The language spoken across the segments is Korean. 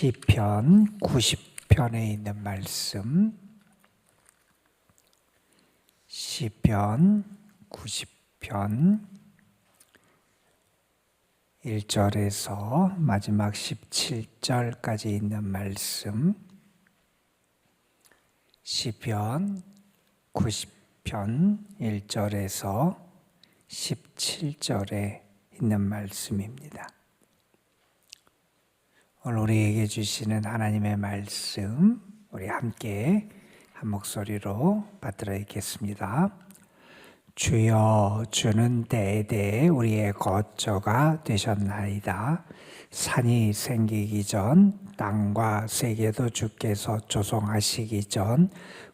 시편 90편에 있는 말씀, 시편 90편 1절에서 마지막 17절까지 있는 말씀, 시편 90편 1절에서 17절에 있는 말씀입니다. 오늘 우리에게 주시는 하나님의 말씀, 우리 함께 한 목소리로 받들어 읽겠습니다. 주여, 주는 대대에 우리의 거처가 되셨나이다. 산이 생기기 전, 땅과 세계도 주께서 조성하시기 전,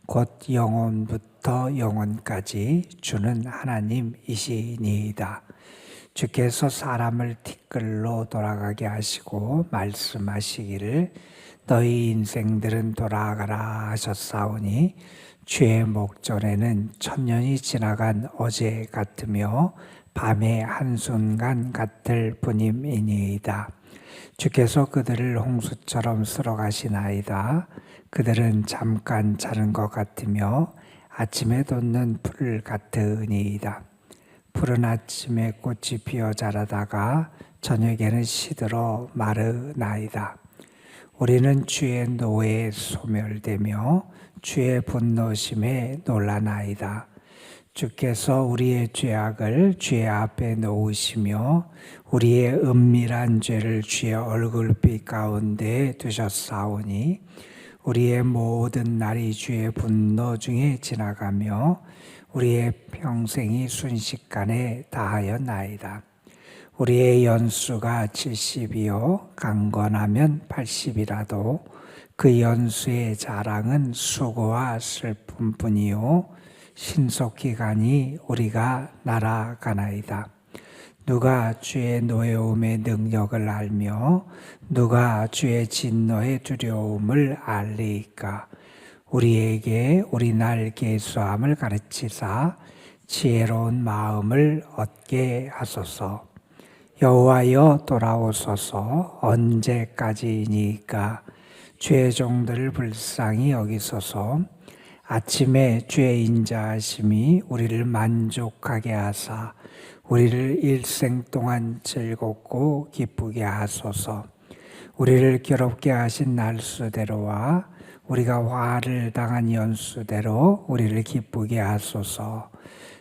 곧 영원부터 영원까지 주는 하나님이시니이다. 주께서 사람을 티끌로 돌아가게 하시고 말씀하시기를 너희 인생들은 돌아가라 하셨사오니 주의 목전에는 천년이 지나간 어제 같으며 밤의 한순간 같을 뿐임이니이다. 주께서 그들을 홍수처럼 쓸어가시나이다. 그들은 잠깐 자는 것 같으며 아침에 돋는 풀 같으니이다. 푸른 아침에 꽃이 피어 자라다가 저녁에는 시들어 마르나이다. 우리는 주의 노에 소멸되며 주의 분노심에 놀라나이다. 주께서 우리의 죄악을 주의 앞에 놓으시며 우리의 은밀한 죄를 주의 얼굴빛 가운데 두셨사오니 우리의 모든 날이 주의 분노 중에 지나가며 우리의 평생이 순식간에 다하였나이다. 우리의 연수가 70이요 강건하면 80이라도 그 연수의 자랑은 수고와 슬픔뿐이요 신속히 가니 우리가 날아가나이다. 누가 주의 노여움의 능력을 알며 누가 주의 진노의 두려움을 알리이까. 우리에게 우리 날 계수함을 가르치사 지혜로운 마음을 얻게 하소서. 여호와여 돌아오소서. 언제까지니까. 주의 종들을 불쌍히 여기소서. 아침에 주의 인자하심이 우리를 만족하게 하사 우리를 일생 동안 즐겁고 기쁘게 하소서. 우리를 괴롭게 하신 날수대로와 우리가 화를 당한 연수대로 우리를 기쁘게 하소서.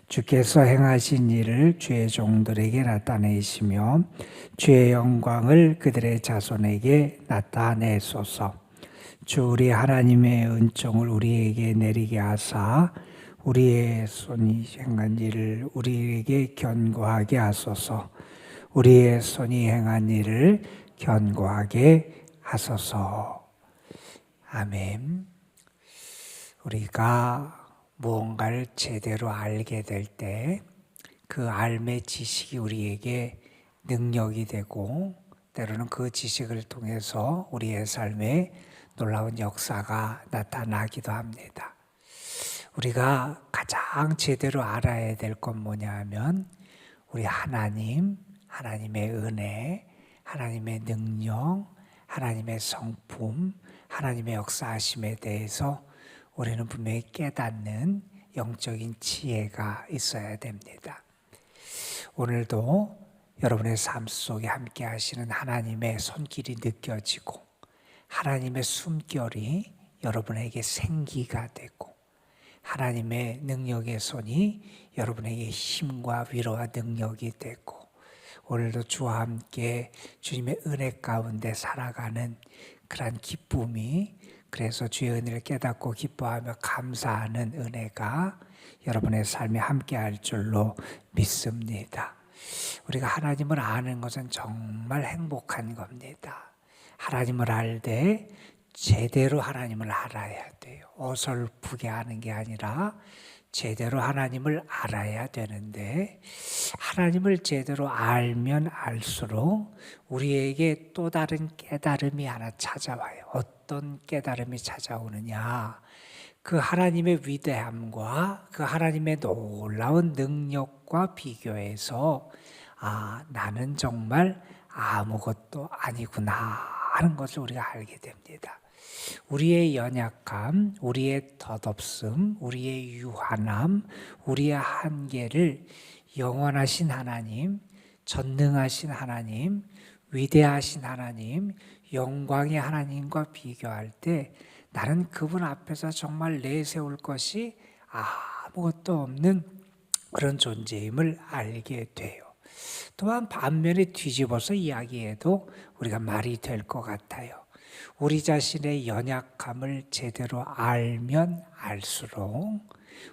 주께서 행하신 일을 주의 종들에게 나타내시며 주의 영광을 그들의 자손에게 나타내소서. 주 우리 하나님의 은총을 우리에게 내리게 하사 우리의 손이 행한 일을 우리에게 견고하게 하소서. 우리의 손이 행한 일을 견고하게 하소서. 아멘. 우리가 무언가를 제대로 알게 될 때 그 알의 지식이 우리에게 능력이 되고 때로는 그 지식을 통해서 우리의 삶에 놀라운 역사가 나타나기도 합니다. 우리가 가장 제대로 알아야 될 건 뭐냐 하면 우리 하나님의 은혜, 하나님의 능력, 하나님의 성품, 하나님의 역사하심에 대해서 우리는 분명히 깨닫는 영적인 지혜가 있어야 됩니다. 오늘도 여러분의 삶 속에 함께 하시는 하나님의 손길이 느껴지고 하나님의 숨결이 여러분에게 생기가 되고 하나님의 능력의 손이 여러분에게 힘과 위로와 능력이 되고 오늘도 주와 함께 주님의 은혜 가운데 살아가는 그런 기쁨이 그래서 주의 은혜를 깨닫고 기뻐하며 감사하는 은혜가 여러분의 삶에 함께할 줄로 믿습니다. 우리가 하나님을 아는 것은 정말 행복한 겁니다. 하나님을 알 때 제대로 하나님을 알아야 돼요. 어설프게 아는 게 아니라 제대로 하나님을 알아야 되는데 하나님을 제대로 알면 알수록 우리에게 또 다른 깨달음이 하나 찾아와요. 어떤 깨달음이 찾아오느냐? 그 하나님의 위대함과 그 하나님의 놀라운 능력과 비교해서 나는 정말 아무것도 아니구나 하는 것을 우리가 알게 됩니다. 우리의 연약함, 우리의 덧없음, 우리의 유한함, 우리의 한계를 영원하신 하나님, 전능하신 하나님, 위대하신 하나님, 영광의 하나님과 비교할 때 나는 그분 앞에서 정말 내세울 것이 아무것도 없는 그런 존재임을 알게 돼요. 또한 반면에 뒤집어서 이야기해도 우리가 말이 될 것 같아요. 우리 자신의 연약함을 제대로 알면 알수록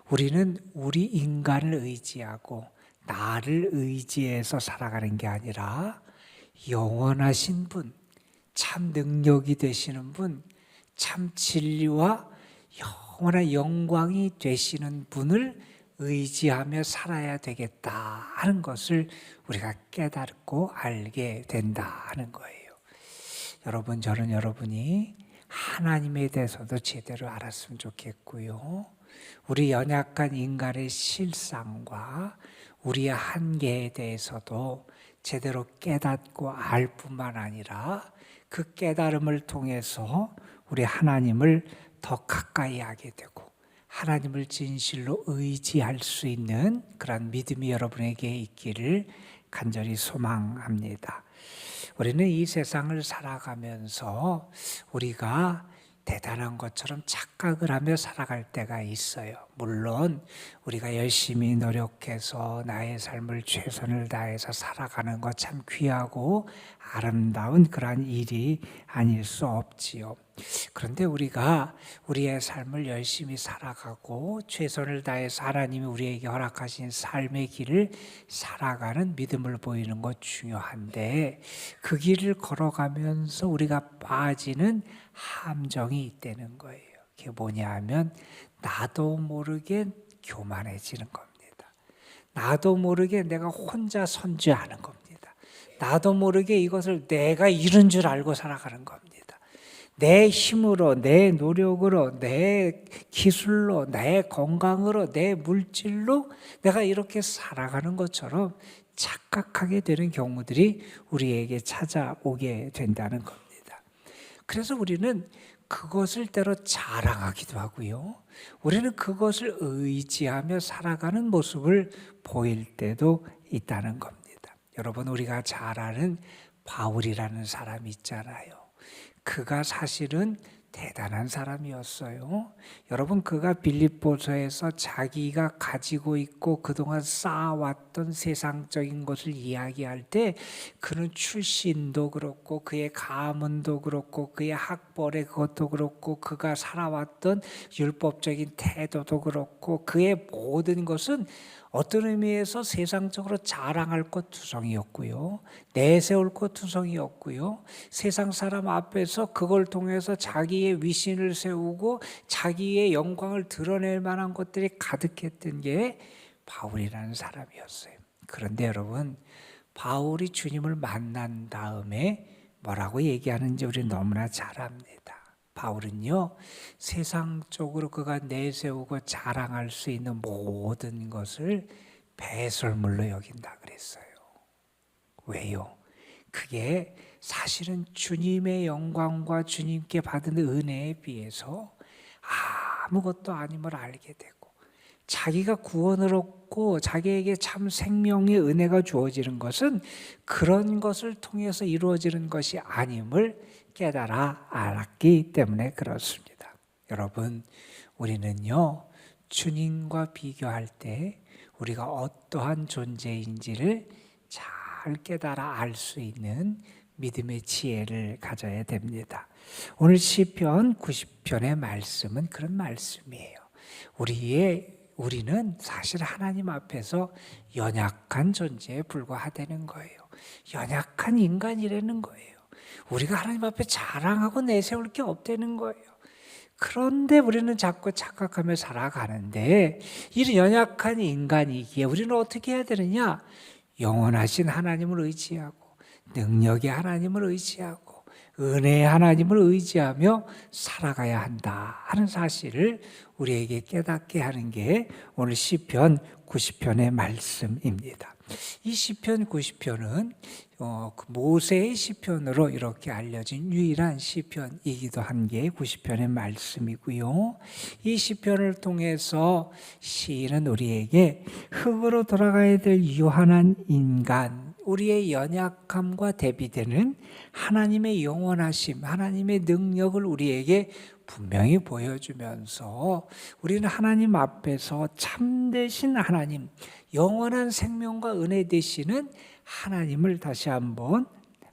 우리는 우리 인간을 의지하고 나를 의지해서 살아가는 게 아니라 영원하신 분, 참 능력이 되시는 분, 참 진리와 영원한 영광이 되시는 분을 의지하며 살아야 되겠다 하는 것을 우리가 깨닫고 알게 된다 하는 거예요. 여러분, 저는 여러분이 하나님에 대해서도 제대로 알았으면 좋겠고요. 우리 연약한 인간의 실상과 우리의 한계에 대해서도 제대로 깨닫고 알 뿐만 아니라 그 깨달음을 통해서 우리 하나님을 더 가까이 하게 되고 하나님을 진실로 의지할 수 있는 그런 믿음이 여러분에게 있기를 간절히 소망합니다. 우리는 이 세상을 살아가면서 우리가 대단한 것처럼 착각을 하며 살아갈 때가 있어요. 물론 우리가 열심히 노력해서 나의 삶을 최선을 다해서 살아가는 것 참 귀하고 아름다운 그러한 일이 아닐 수 없지요. 그런데 우리가 우리의 삶을 열심히 살아가고 최선을 다해서 하나님이 우리에게 허락하신 삶의 길을 살아가는 믿음을 보이는 것 중요한데 그 길을 걸어가면서 우리가 빠지는 함정이 있다는 거예요. 그게 뭐냐 하면 나도 모르게 교만해지는 겁니다. 나도 모르게 내가 혼자 선지하는 겁니다. 나도 모르게 이것을 내가 이룬 줄 알고 살아가는 겁니다. 내 힘으로, 내 노력으로, 내 기술로, 내 건강으로, 내 물질로 내가 이렇게 살아가는 것처럼 착각하게 되는 경우들이 우리에게 찾아오게 된다는 겁니다. 그래서 우리는 그것을 때로 자랑하기도 하고요. 우리는 그것을 의지하며 살아가는 모습을 보일 때도 있다는 겁니다. 여러분, 우리가 잘 아는 바울이라는 사람이 있잖아요. 그가 사실은 대단한 사람이었어요. 여러분, 그가 빌립보서에서 자기가 가지고 있고 그동안 쌓아왔던 세상적인 것을 이야기할 때 그는 출신도 그렇고 그의 가문도 그렇고 그의 학벌의 그것도 그렇고 그가 살아왔던 율법적인 태도도 그렇고 그의 모든 것은 어떤 의미에서 세상적으로 자랑할 것 투성이었고요. 내세울 것 투성이었고요. 세상 사람 앞에서 그걸 통해서 자기의 위신을 세우고 자기의 영광을 드러낼 만한 것들이 가득했던 게 바울이라는 사람이었어요. 그런데 여러분, 바울이 주님을 만난 다음에 뭐라고 얘기하는지 우리 너무나 잘 압니다. 바울은요, 세상적으로 그가 내세우고 자랑할 수 있는 모든 것을 배설물로 여긴다 그랬어요. 왜요? 그게 사실은 주님의 영광과 주님께 받은 은혜에 비해서 아무것도 아님을 알게 되고 자기가 구원을 얻고 자기에게 참 생명의 은혜가 주어지는 것은 그런 것을 통해서 이루어지는 것이 아님을 깨달아 알았기 때문에 그렇습니다. 여러분, 우리는요, 주님과 비교할 때 우리가 어떠한 존재인지를 잘 깨달아 알 수 있는 믿음의 지혜를 가져야 됩니다. 오늘 시편 90편의 말씀은 그런 말씀이에요. 우리는 사실 하나님 앞에서 연약한 존재에 불과하다는 거예요. 연약한 인간이라는 거예요. 우리가 하나님 앞에 자랑하고 내세울 게 없다는 거예요. 그런데 우리는 자꾸 착각하며 살아가는데 이런 연약한 인간이기에 우리는 어떻게 해야 되느냐? 영원하신 하나님을 의지하고 능력의 하나님을 의지하고 은혜의 하나님을 의지하며 살아가야 한다 하는 사실을 우리에게 깨닫게 하는 게 오늘 시편 90편의 말씀입니다. 이 시편 90편은 모세의 시편으로 이렇게 알려진 유일한 시편이기도 한 게 90편의 말씀이고요. 이 시편을 통해서 시인은 우리에게 흙으로 돌아가야 될 유한한 인간, 우리의 연약함과 대비되는 하나님의 영원하심, 하나님의 능력을 우리에게 분명히 보여주면서 우리는 하나님 앞에서 참되신 하나님, 영원한 생명과 은혜 되시는 하나님을 다시 한번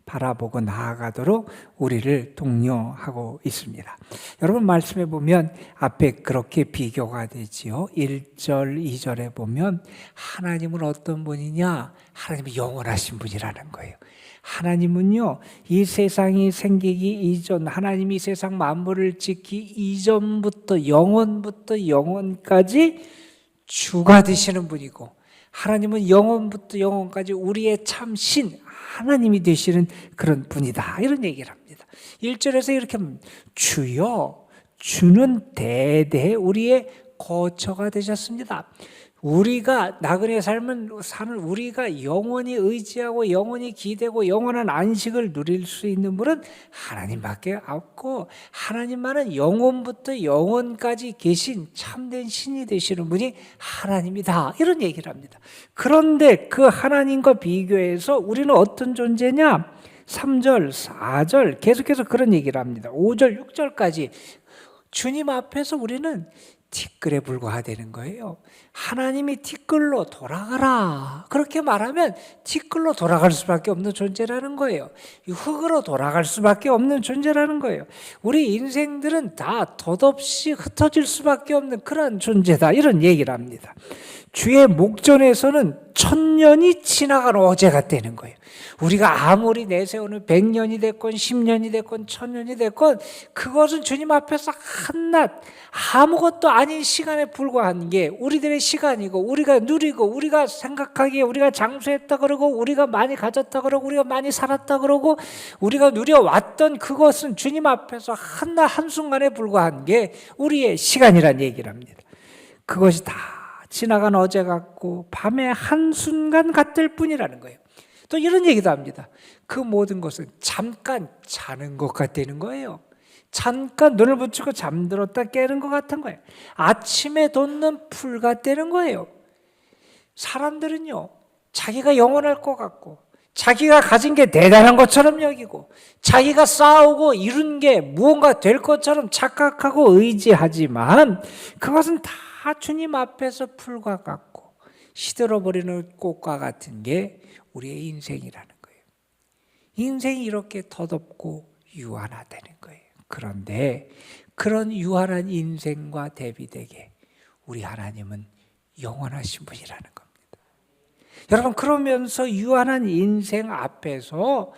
바라보고 나아가도록 우리를 독려하고 있습니다. 여러분 말씀해 보면 앞에 그렇게 비교가 되지요. 1절, 2절에 보면 하나님은 어떤 분이냐? 하나님은 영원하신 분이라는 거예요. 하나님은요, 이 세상이 생기기 이전, 하나님이 세상 만물을 짓기 이전부터 영원부터 영원까지 주가 되시는 분이고, 하나님은 영원부터 영원까지 우리의 참신 하나님이 되시는 그런 분이다, 이런 얘기를 합니다. 1절에서 이렇게 합니다. 주여, 주는 대대 우리의 거처가 되셨습니다. 우리가 나그네 삶은 사는 우리가 영원히 의지하고 영원히 기대고 영원한 안식을 누릴 수 있는 분은 하나님밖에 없고, 하나님만은 영원부터 영원까지 계신 참된 신이 되시는 분이 하나님이다, 이런 얘기를 합니다. 그런데 그 하나님과 비교해서 우리는 어떤 존재냐? 3절, 4절 계속해서 그런 얘기를 합니다. 5절, 6절까지 주님 앞에서 우리는 티끌에 불과하다는 거예요. 하나님이 티끌로 돌아가라, 그렇게 말하면 티끌로 돌아갈 수밖에 없는 존재라는 거예요. 흙으로 돌아갈 수밖에 없는 존재라는 거예요. 우리 인생들은 다 덧없이 흩어질 수밖에 없는 그런 존재다, 이런 얘기를 합니다. 주의 목전에서는 1000년이 지나간 어제 같다는 거예요. 우리가 아무리 내세우는 100년이 됐건 10년이 됐건 1000년이 됐건 그것은 주님 앞에서 한낱 아무것도 아닌 시간에 불과한 게 우리들의 시간이고, 우리가 누리고 우리가 생각하기에 우리가 장수했다 그러고 우리가 많이 가졌다 그러고 우리가 많이 살았다 그러고 우리가 누려왔던 그것은 주님 앞에서 한낱 한순간에 불과한 게 우리의 시간이란 얘기를 합니다. 그것이 다 지나간 어제 같고 밤의 한순간 같을 뿐이라는 거예요. 또 이런 얘기도 합니다. 그 모든 것은 잠깐 자는 것 같다는 거예요. 잠깐 눈을 붙이고 잠들었다 깨는 것 같은 거예요. 아침에 돋는 풀 같다는 거예요. 사람들은요, 자기가 영원할 것 같고 자기가 가진 게 대단한 것처럼 여기고 자기가 쌓아오고 이룬 게 무언가 될 것처럼 착각하고 의지하지만 그것은 다 주님 앞에서 풀과 같고 시들어버리는 꽃과 같은 게 우리의 인생이라는 거예요. 인생이 이렇게 덧없고 유한하다는 거예요. 그런데 그런 유한한 인생과 대비되게 우리 하나님은 영원하신 분이라는 겁니다. 여러분, 그러면서 유한한 인생 앞에서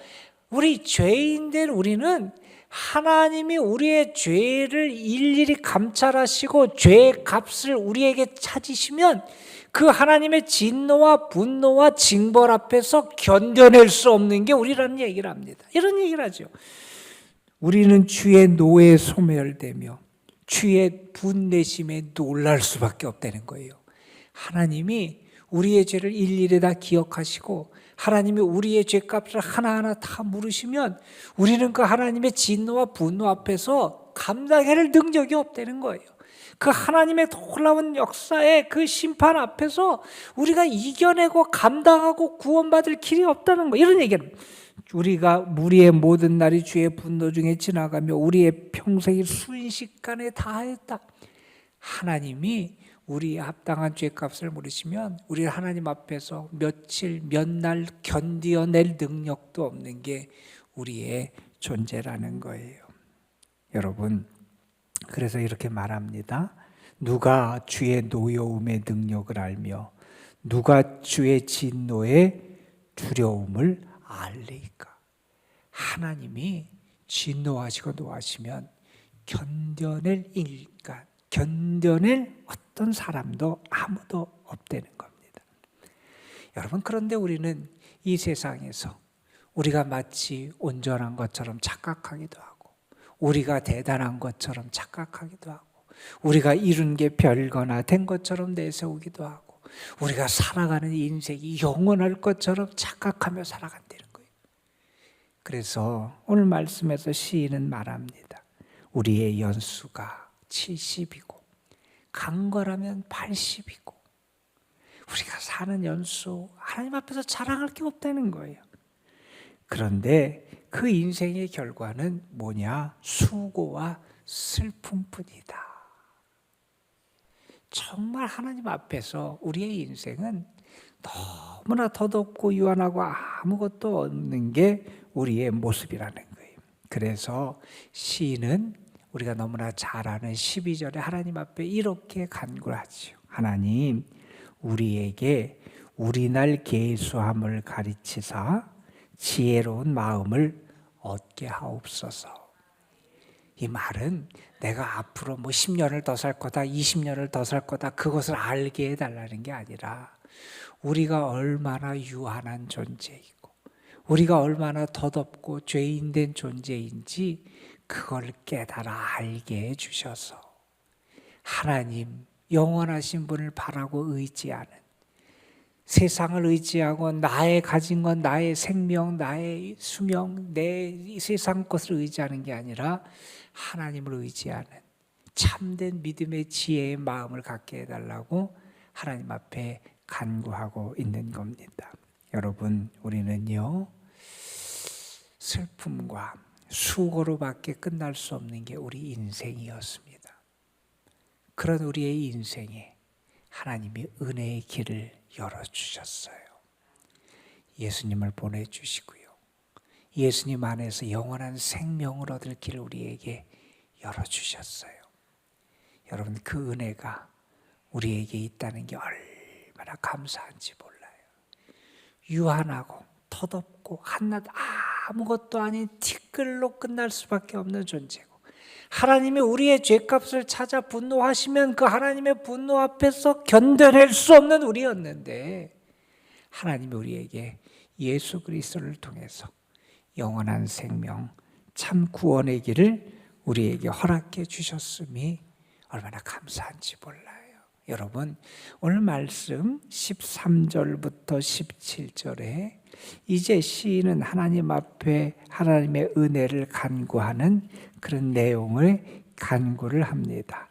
우리 죄인된 우리는 하나님이 우리의 죄를 일일이 감찰하시고 죄의 값을 우리에게 찾으시면 그 하나님의 진노와 분노와 징벌 앞에서 견뎌낼 수 없는 게 우리라는 얘기를 합니다. 이런 얘기를 하죠. 우리는 주의 노에 소멸되며 주의 분내심에 놀랄 수밖에 없다는 거예요. 하나님이 우리의 죄를 일일이 다 기억하시고 하나님이 우리의 죄값을 하나하나 다 물으시면 우리는 그 하나님의 진노와 분노 앞에서 감당해낼 능력이 없다는 거예요. 그 하나님의 놀라운 역사의 그 심판 앞에서 우리가 이겨내고 감당하고 구원받을 길이 없다는 거예요. 이런 얘기는 우리가 우리의 모든 날이 주의 분노 중에 지나가며 우리의 평생이 순식간에 다했다. 하나님이 우리의 합당한 죄값을 물으시면 우리 하나님 앞에서 며칠 몇 날 견디어낼 능력도 없는 게 우리의 존재라는 거예요. 여러분, 그래서 이렇게 말합니다. 누가 주의 노여움의 능력을 알며 누가 주의 진노의 두려움을 알리까? 하나님이 진노하시고 노하시면 견뎌낼 인간, 견뎌낼 어떤 사람도 아무도 없다는 겁니다. 여러분, 그런데 우리는 이 세상에서 우리가 마치 온전한 것처럼 착각하기도 하고, 우리가 대단한 것처럼 착각하기도 하고, 우리가 이룬 게 별거나 된 것처럼 내세우기도 하고, 우리가 살아가는 인생이 영원할 것처럼 착각하며 살아간다는 거예요. 그래서 오늘 말씀에서 시인은 말합니다. 우리의 연수가 70이고 강건하면 80이고, 우리가 사는 연수 하나님 앞에서 자랑할 게 없다는 거예요. 그런데 그 인생의 결과는 뭐냐? 수고와 슬픔뿐이다. 정말 하나님 앞에서 우리의 인생은 너무나 덧없고 유한하고 아무것도 없는 게 우리의 모습이라는 거예요. 그래서 시인은 우리가 너무나 잘 아는 12절에 하나님 앞에 이렇게 간구를 하지요. 하나님, 우리에게 우리날 계수함을 가르치사 지혜로운 마음을 얻게 하옵소서. 이 말은 내가 앞으로 10년을 더 살 거다, 20년을 더 살 거다, 그것을 알게 해달라는 게 아니라 우리가 얼마나 유한한 존재이고 우리가 얼마나 덧없고 죄인된 존재인지 그걸 깨달아 알게 해주셔서 하나님, 영원하신 분을 바라고 의지하는, 세상을 의지하고 나의 가진 건 나의 생명, 나의 수명, 내 세상 것을 의지하는 게 아니라 하나님을 의지하는 참된 믿음의 지혜의 마음을 갖게 해달라고 하나님 앞에 간구하고 있는 겁니다. 여러분, 우리는요, 슬픔과 수고로밖에 끝날 수 없는 게 우리 인생이었습니다. 그런 우리의 인생에 하나님이 은혜의 길을 열어주셨어요. 예수님을 보내주시고요, 예수님 안에서 영원한 생명을 얻을 길을 우리에게 열어주셨어요. 여러분, 그 은혜가 우리에게 있다는 게 얼마나 감사한지 몰라요. 유한하고 덧없고 한낱 아무것도 아닌 티끌로 끝날 수밖에 없는 존재고, 하나님이 우리의 죄값을 찾아 분노하시면 그 하나님의 분노 앞에서 견뎌낼 수 없는 우리였는데, 하나님이 우리에게 예수 그리스도를 통해서 영원한 생명, 참 구원의 길을 우리에게 허락해 주셨음이 얼마나 감사한지 몰라요. 여러분, 오늘 말씀 13절부터 17절에 이제 시인은 하나님 앞에 하나님의 은혜를 간구하는 그런 내용을 간구를 합니다.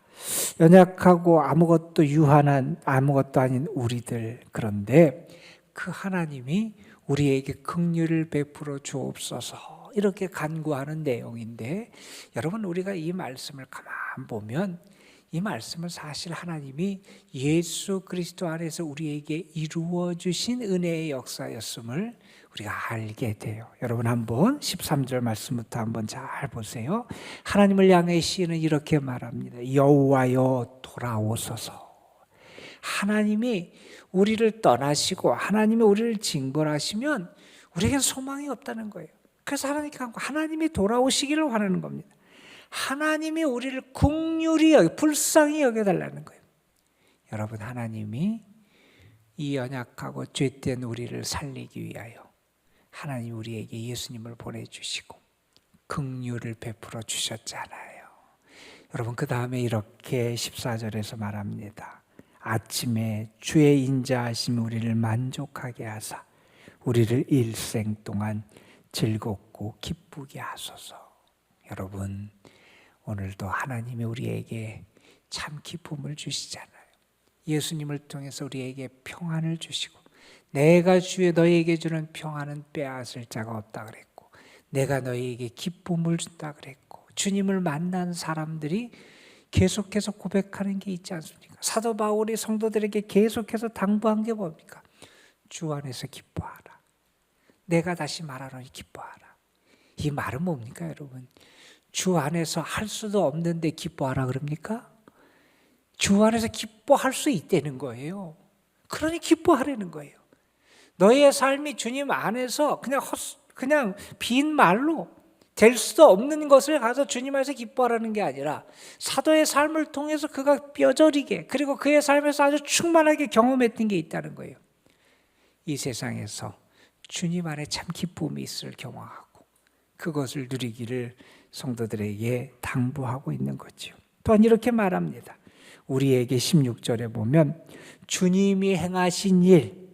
연약하고 아무것도 유한한 아무것도 아닌 우리들, 그런데 그 하나님이 우리에게 긍휼을 베풀어 주옵소서, 이렇게 간구하는 내용인데, 여러분, 우리가 이 말씀을 가만 보면 이 말씀은 사실 하나님이 예수 그리스도 안에서 우리에게 이루어 주신 은혜의 역사였음을 우리가 알게 돼요. 여러분, 한번 13절 말씀부터 한번 잘 보세요. 하나님을 향해 시인은 이렇게 말합니다. 여호와여 돌아오소서. 하나님이 우리를 떠나시고 하나님이 우리를 징벌하시면 우리에겐 소망이 없다는 거예요. 그래서 하나님이 돌아오시기를 원하는 겁니다. 하나님이 우리를 긍휼히 불쌍히 여겨달라는 거예요. 여러분, 하나님이 이 연약하고 죄된 우리를 살리기 위하여 하나님이 우리에게 예수님을 보내주시고 긍휼을 베풀어 주셨잖아요. 여러분, 그 다음에 이렇게 14절에서 말합니다. 아침에 주의 인자하심이 우리를 만족하게 하사 우리를 일생 동안 즐겁고 기쁘게 하소서. 여러분, 오늘도 하나님이 우리에게 참 기쁨을 주시잖아요. 예수님을 통해서 우리에게 평안을 주시고, 내가 주의 너희에게 주는 평안은 빼앗을 자가 없다 그랬고, 내가 너희에게 기쁨을 준다 그랬고, 주님을 만난 사람들이 계속해서 고백하는 게 있지 않습니까? 사도 바울이 성도들에게 계속해서 당부한 게 뭡니까? 주 안에서 기뻐하라. 내가 다시 말하노니 기뻐하라. 이 말은 뭡니까, 여러분? 주 안에서 할 수도 없는데 기뻐하라 그럽니까? 주 안에서 기뻐할 수 있다는 거예요. 그러니 기뻐하라는 거예요. 너희의 삶이 주님 안에서 그냥 빈 말로 될 수도 없는 것을 가서 주님 안에서 기뻐하라는 게 아니라 사도의 삶을 통해서 그가 뼈저리게, 그리고 그의 삶에서 아주 충만하게 경험했던 게 있다는 거예요. 이 세상에서 주님 안에 참 기쁨이 있을 경험하고 그것을 누리기를 성도들에게 당부하고 있는 거죠. 또한 이렇게 말합니다. 우리에게 16절에 보면 주님이 행하신 일,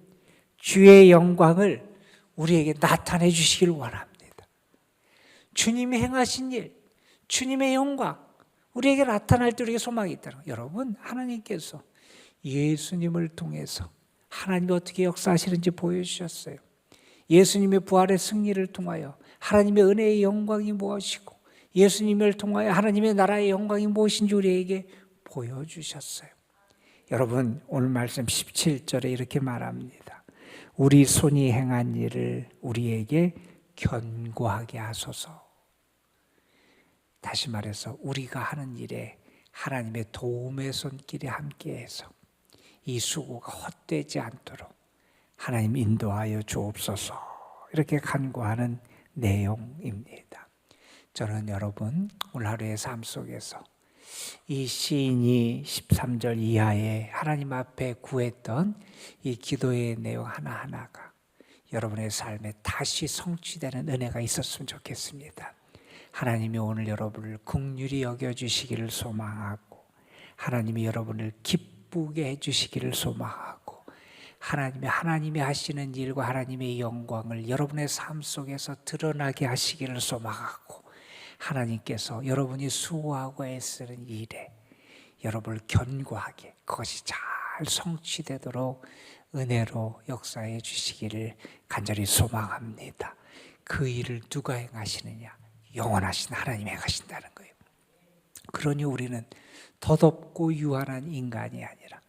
주의 영광을 우리에게 나타내 주시길 원합니다. 주님이 행하신 일, 주님의 영광 우리에게 나타날 때 우리에게 소망이 있다는 거예요. 여러분, 하나님께서 예수님을 통해서 하나님이 어떻게 역사하시는지 보여주셨어요. 예수님의 부활의 승리를 통하여 하나님의 은혜의 영광이 무엇이고 예수님을 통하여 하나님의 나라의 영광이 무엇인지 우리에게 보여주셨어요. 여러분, 오늘 말씀 17절에 이렇게 말합니다. 우리 손이 행한 일을 우리에게 견고하게 하소서. 다시 말해서 우리가 하는 일에 하나님의 도움의 손길이 함께해서 이 수고가 헛되지 않도록 하나님 인도하여 주옵소서. 이렇게 간구하는 내용입니다. 저는 여러분 오늘 하루의 삶 속에서 이 시인이 13절 이하에 하나님 앞에 구했던 이 기도의 내용 하나하나가 여러분의 삶에 다시 성취되는 은혜가 있었으면 좋겠습니다. 하나님이 오늘 여러분을 긍휼히 여겨주시기를 소망하고 하나님이 여러분을 기쁘게 해주시기를 소망하고 하나님이 하시는 일과 하나님의 영광을 여러분의 삶 속에서 드러나게 하시기를 소망하고 하나님께서 여러분이 수고하고 애쓰는 일에 여러분을 견고하게 그것이 잘 성취되도록 은혜로 역사해 주시기를 간절히 소망합니다. 그 일을 누가 행하시느냐? 영원하신 하나님이 행하신다는 거예요. 그러니 우리는 덧없고 유한한 인간이 아니라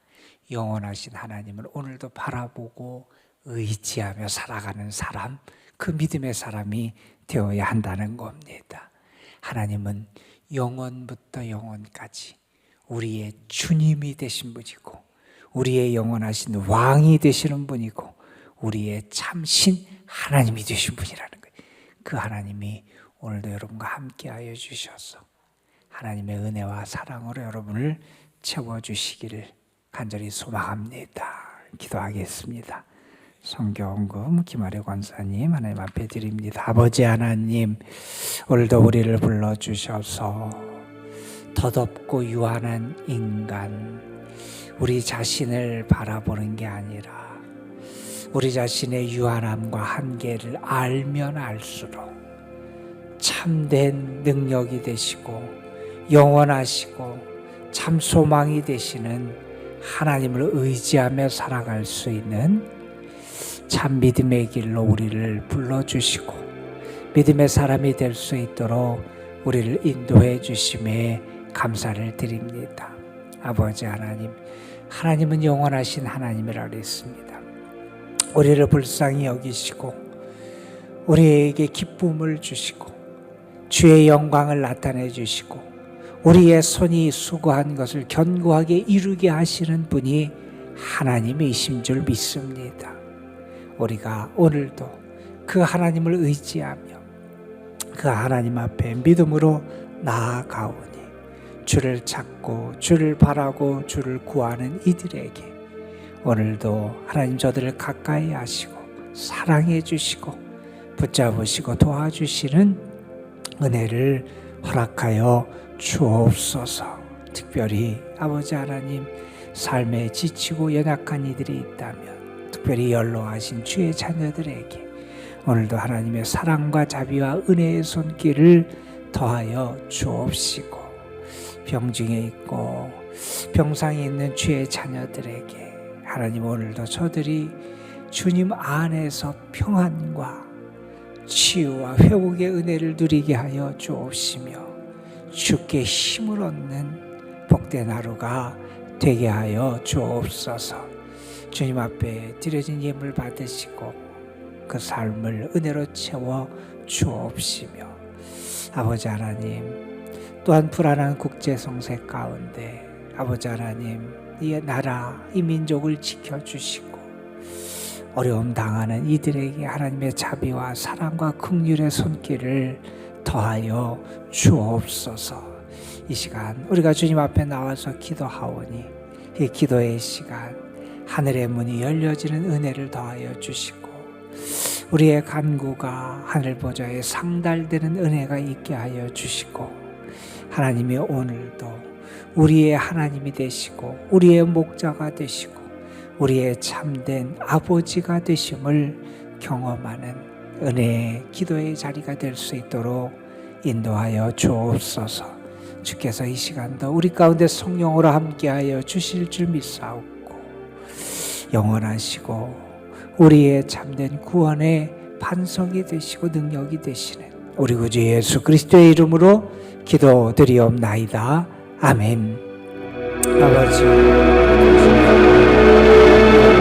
영원하신 하나님을 오늘도 바라보고 의지하며 살아가는 사람, 그 믿음의 사람이 되어야 한다는 겁니다. 하나님은 영원부터 영원까지 우리의 주님이 되신 분이고 우리의 영원하신 왕이 되시는 분이고 우리의 참신 하나님이 되신 분이라는 거예요. 그 하나님이 오늘도 여러분과 함께하여 주셔서 하나님의 은혜와 사랑으로 여러분을 채워주시기를 간절히 소망합니다. 기도하겠습니다. 성경금 김아래 권사님 하나님 앞에 드립니다. 아버지 하나님, 오늘도 우리를 불러주셔서 덧없고 유한한 인간, 우리 자신을 바라보는 게 아니라 우리 자신의 유한함과 한계를 알면 알수록 참된 능력이 되시고 영원하시고 참 소망이 되시는 하나님을 의지하며 살아갈 수 있는 참 믿음의 길로 우리를 불러주시고 믿음의 사람이 될 수 있도록 우리를 인도해 주심에 감사를 드립니다. 아버지 하나님, 하나님은 영원하신 하나님이라 그랬습니다. 우리를 불쌍히 여기시고 우리에게 기쁨을 주시고 주의 영광을 나타내 주시고 우리의 손이 수고한 것을 견고하게 이루게 하시는 분이 하나님이신 줄 믿습니다. 우리가 오늘도 그 하나님을 의지하며 그 하나님 앞에 믿음으로 나아가오니 주를 찾고 주를 바라고 주를 구하는 이들에게 오늘도 하나님 저들을 가까이 하시고 사랑해 주시고 붙잡으시고 도와주시는 은혜를 허락하여 주옵소서. 특별히 아버지 하나님, 삶에 지치고 연약한 이들이 있다면 특별히 연로하신 주의 자녀들에게 오늘도 하나님의 사랑과 자비와 은혜의 손길을 더하여 주옵시고 병중에 있고 병상에 있는 주의 자녀들에게 하나님 오늘도 저들이 주님 안에서 평안과 치유와 회복의 은혜를 누리게 하여 주옵시며 주께 힘을 얻는 복된 하루가 되게 하여 주옵소서. 주님 앞에 드려진 예물 받으시고 그 삶을 은혜로 채워 주옵시며 아버지 하나님, 또한 불안한 국제 정세 가운데 아버지 하나님, 이 나라, 이 민족을 지켜주시고 어려움 당하는 이들에게 하나님의 자비와 사랑과 긍휼의 손길을 더하여 주옵소서. 이 시간 우리가 주님 앞에 나와서 기도하오니 이 기도의 시간 하늘의 문이 열려지는 은혜를 더하여 주시고 우리의 간구가 하늘 보좌에 상달되는 은혜가 있게 하여 주시고, 하나님이 오늘도 우리의 하나님이 되시고 우리의 목자가 되시고 우리의 참된 아버지가 되심을 경험하는 은혜의 기도의 자리가 될 수 있도록 인도하여 주옵소서. 주께서 이 시간도 우리 가운데 성령으로 함께하여 주실 줄 믿사옵고, 영원하시고 우리의 참된 구원의 반석이 되시고 능력이 되시는 우리 구주 예수 그리스도의 이름으로 기도드리옵나이다. 아멘. 아버지